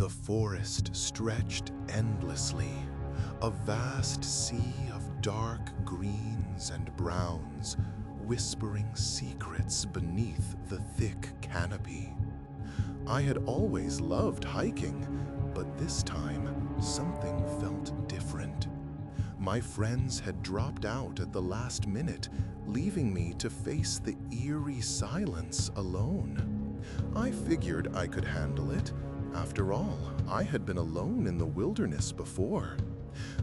The forest stretched endlessly, a vast sea of dark greens and browns, whispering secrets beneath the thick canopy. I had always loved hiking, but this time something felt different. My friends had dropped out at the last minute, leaving me to face the eerie silence alone. I figured I could handle it. After all, I had been alone in the wilderness before.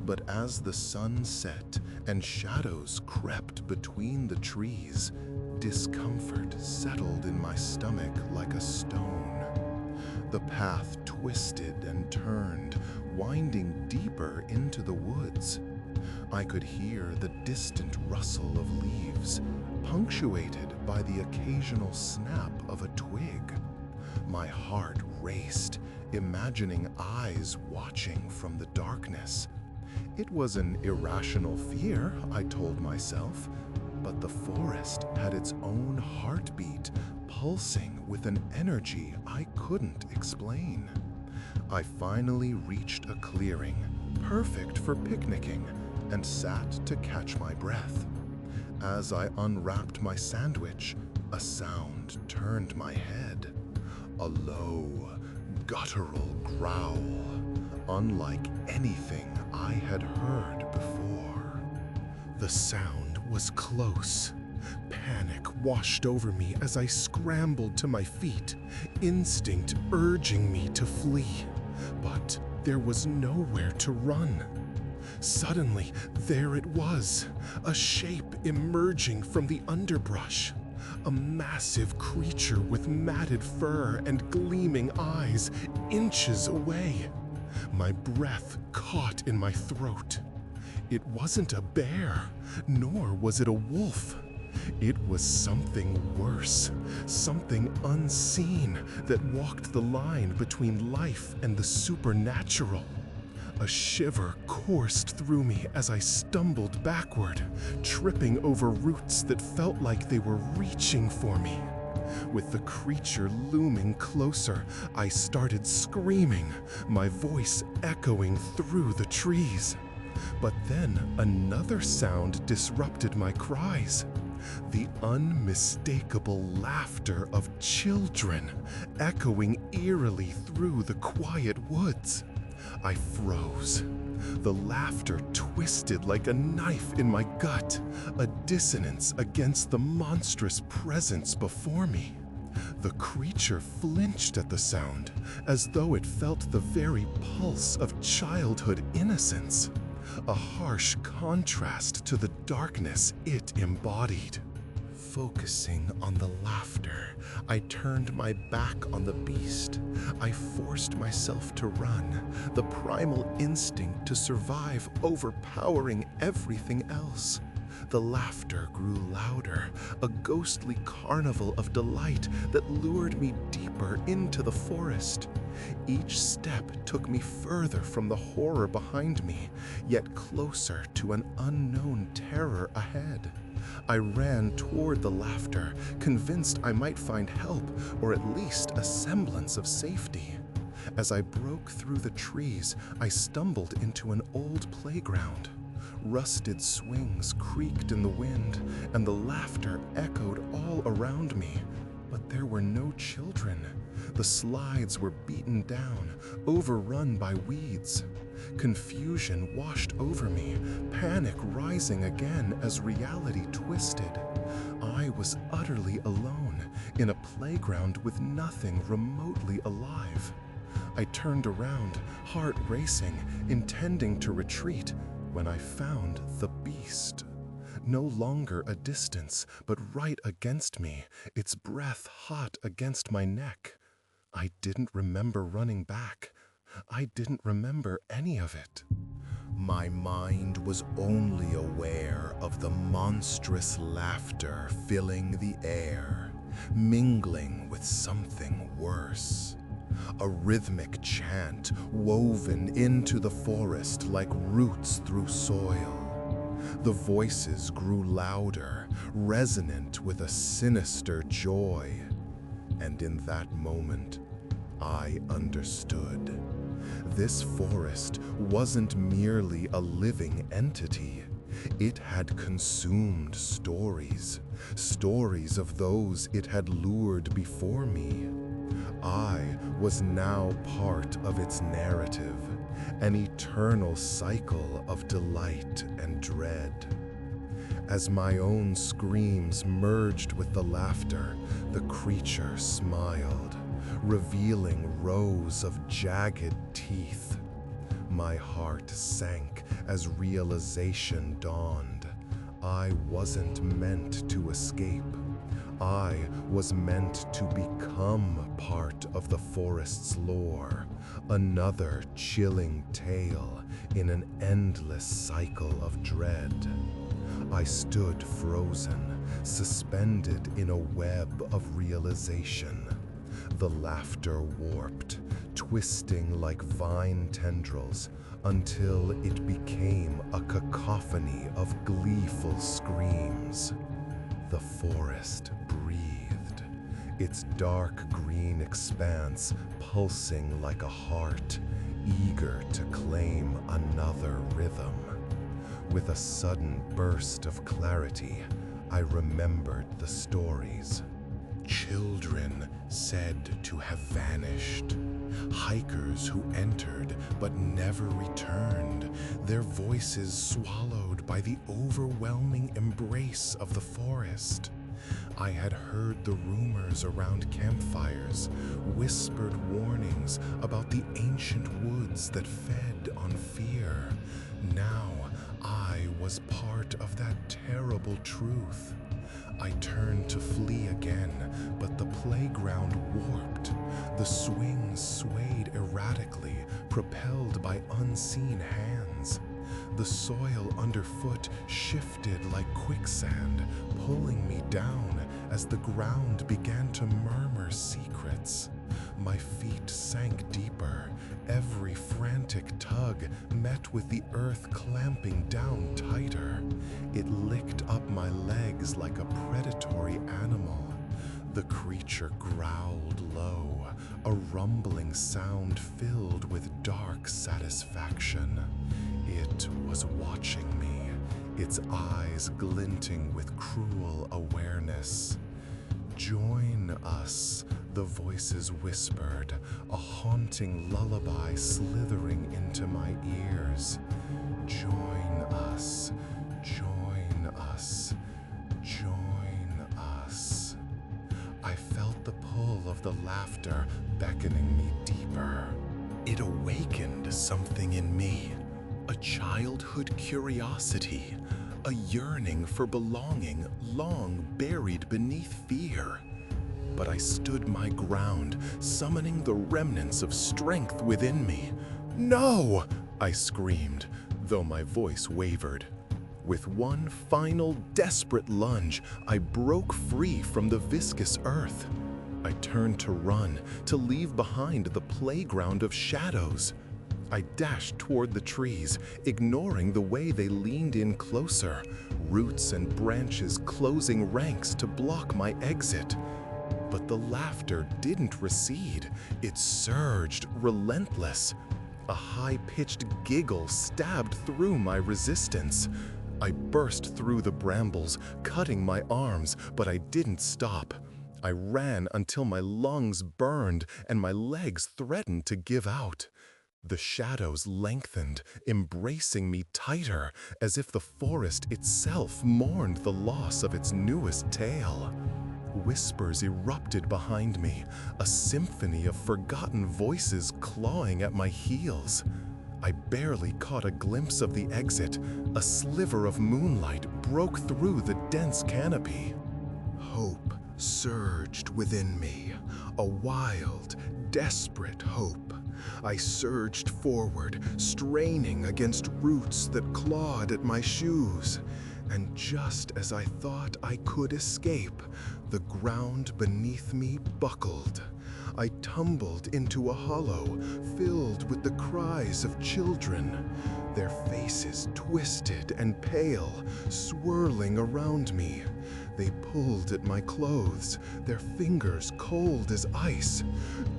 But as the sun set and shadows crept between the trees, discomfort settled in my stomach like a stone. The path twisted and turned, winding deeper into the woods. I could hear the distant rustle of leaves, punctuated by the occasional snap of a twig. My heart raced, imagining eyes watching from the darkness. It was an irrational fear, I told myself, but the forest had its own heartbeat, pulsing with an energy I couldn't explain. I finally reached a clearing, perfect for picnicking, and sat to catch my breath. As I unwrapped my sandwich, a sound turned my head. A low, guttural growl, unlike anything I had heard before. The sound was close. Panic washed over me as I scrambled to my feet, instinct urging me to flee. But there was nowhere to run. Suddenly, there it was, a shape emerging from the underbrush. A massive creature with matted fur and gleaming eyes, inches away. My breath caught in my throat. It wasn't a bear, nor was it a wolf. It was something worse, something unseen that walked the line between life and the supernatural. A shiver coursed through me as I stumbled backward, tripping over roots that felt like they were reaching for me. With the creature looming closer, I started screaming, my voice echoing through the trees. But then another sound disrupted my cries. The unmistakable laughter of children, echoing eerily through the quiet woods. I froze. The laughter twisted like a knife in my gut, a dissonance against the monstrous presence before me. The creature flinched at the sound, as though it felt the very pulse of childhood innocence, a harsh contrast to the darkness it embodied. Focusing on the laughter, I turned my back on the beast. I forced myself to run, the primal instinct to survive overpowering everything else. The laughter grew louder, a ghostly carnival of delight that lured me deeper into the forest. Each step took me further from the horror behind me, yet closer to an unknown terror ahead. I ran toward the laughter, convinced I might find help or at least a semblance of safety. As I broke through the trees, I stumbled into an old playground. Rusted swings creaked in the wind, and the laughter echoed all around me. But there were no children. The slides were beaten down, overrun by weeds. Confusion washed over me, panic rising again as reality twisted. I was utterly alone, in a playground with nothing remotely alive. I turned around, heart racing, intending to retreat, when I found the beast. No longer a distance, but right against me, its breath hot against my neck. I didn't remember running back. I didn't remember any of it. My mind was only aware of the monstrous laughter filling the air, mingling with something worse. A rhythmic chant woven into the forest like roots through soil. The voices grew louder, resonant with a sinister joy. And in that moment, I understood. This forest wasn't merely a living entity. It had consumed stories, stories of those it had lured before me. I was now part of its narrative, an eternal cycle of delight and dread. As my own screams merged with the laughter, the creature smiled, revealing rows of jagged teeth. My heart sank as realization dawned. I wasn't meant to escape. I was meant to become part of the forest's lore, another chilling tale in an endless cycle of dread. I stood frozen, suspended in a web of realization. The laughter warped, twisting like vine tendrils until it became a cacophony of gleeful screams. The forest breathed, its dark green expanse pulsing like a heart, eager to claim another rhythm. With a sudden burst of clarity, I remembered the stories. Children said to have vanished. Hikers who entered but never returned, their voices swallowed by the overwhelming embrace of the forest. I had heard the rumors around campfires, whispered warnings about the ancient woods that fed on fear. Now I was part of that terrible truth. I turned to flee again, but the playground warped. The swings swayed erratically, propelled by unseen hands. The soil underfoot shifted like quicksand, pulling me down as the ground began to murmur secrets. My feet sank deeper. Every frantic tug met with the earth clamping down tighter. It licked up my legs like a predatory animal. The creature growled low, a rumbling sound filled with dark satisfaction. It was watching me, its eyes glinting with cruel awareness. "Join us," the voices whispered, a haunting lullaby slithering into my ears. "Join us, join us, join us." I felt the pull of the laughter beckoning me deeper. It awakened something in me, a childhood curiosity, a yearning for belonging long buried beneath fear. But I stood my ground, summoning the remnants of strength within me. "No!" I screamed, though my voice wavered. With one final desperate lunge, I broke free from the viscous earth. I turned to run, to leave behind the playground of shadows. I dashed toward the trees, ignoring the way they leaned in closer, roots and branches closing ranks to block my exit. But the laughter didn't recede. It surged, relentless. A high-pitched giggle stabbed through my resistance. I burst through the brambles, cutting my arms, but I didn't stop. I ran until my lungs burned and my legs threatened to give out. The shadows lengthened, embracing me tighter, as if the forest itself mourned the loss of its newest tale. Whispers erupted behind me, a symphony of forgotten voices clawing at my heels. I barely caught a glimpse of the exit. A sliver of moonlight broke through the dense canopy. Hope surged within me, a wild, desperate hope. I surged forward, straining against roots that clawed at my shoes. And just as I thought I could escape, the ground beneath me buckled. I tumbled into a hollow filled with the cries of children, their faces twisted and pale, swirling around me. They pulled at my clothes, their fingers cold as ice.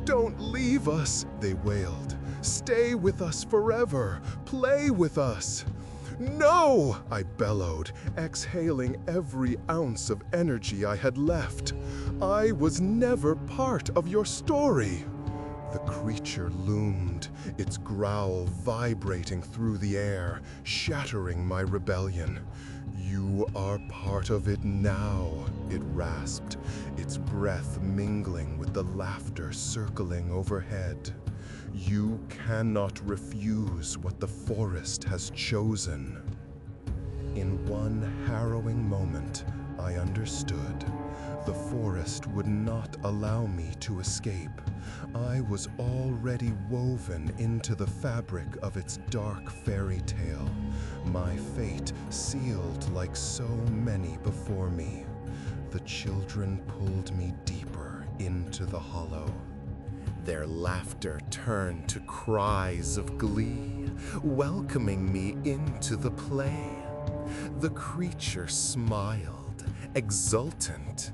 "Don't leave us," they wailed. Stay with us forever. Play with us. No! I bellowed, exhaling every ounce of energy I had left. I was never part of your story. The creature loomed, its growl vibrating through the air, shattering my rebellion. You are part of it now, it rasped, its breath mingling with the laughter circling overhead. You cannot refuse what the forest has chosen. In one harrowing moment, I understood. The forest would not allow me to escape. I was already woven into the fabric of its dark fairy tale, my fate sealed like so many before me. The children pulled me deeper into the hollow. Their laughter turned to cries of glee, welcoming me into the play. The creature smiled, exultant.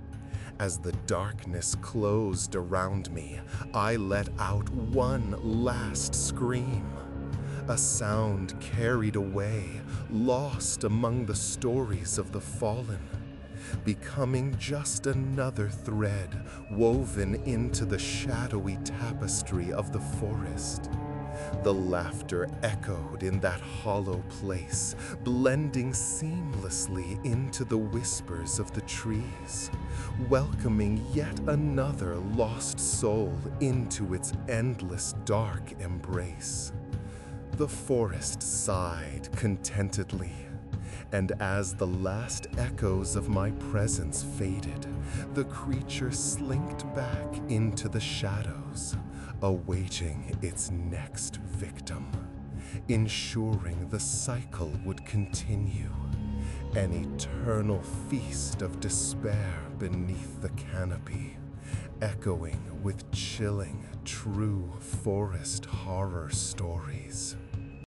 As the darkness closed around me, I let out one last scream. A sound carried away, lost among the stories of the fallen, becoming just another thread woven into the shadowy tapestry of the forest. The laughter echoed in that hollow place, blending seamlessly into the whispers of the trees, welcoming yet another lost soul into its endless dark embrace. The forest sighed contentedly, and as the last echoes of my presence faded, the creature slinked back into the shadows, awaiting its next victim, ensuring the cycle would continue, an eternal feast of despair beneath the canopy, echoing with chilling, true forest horror stories.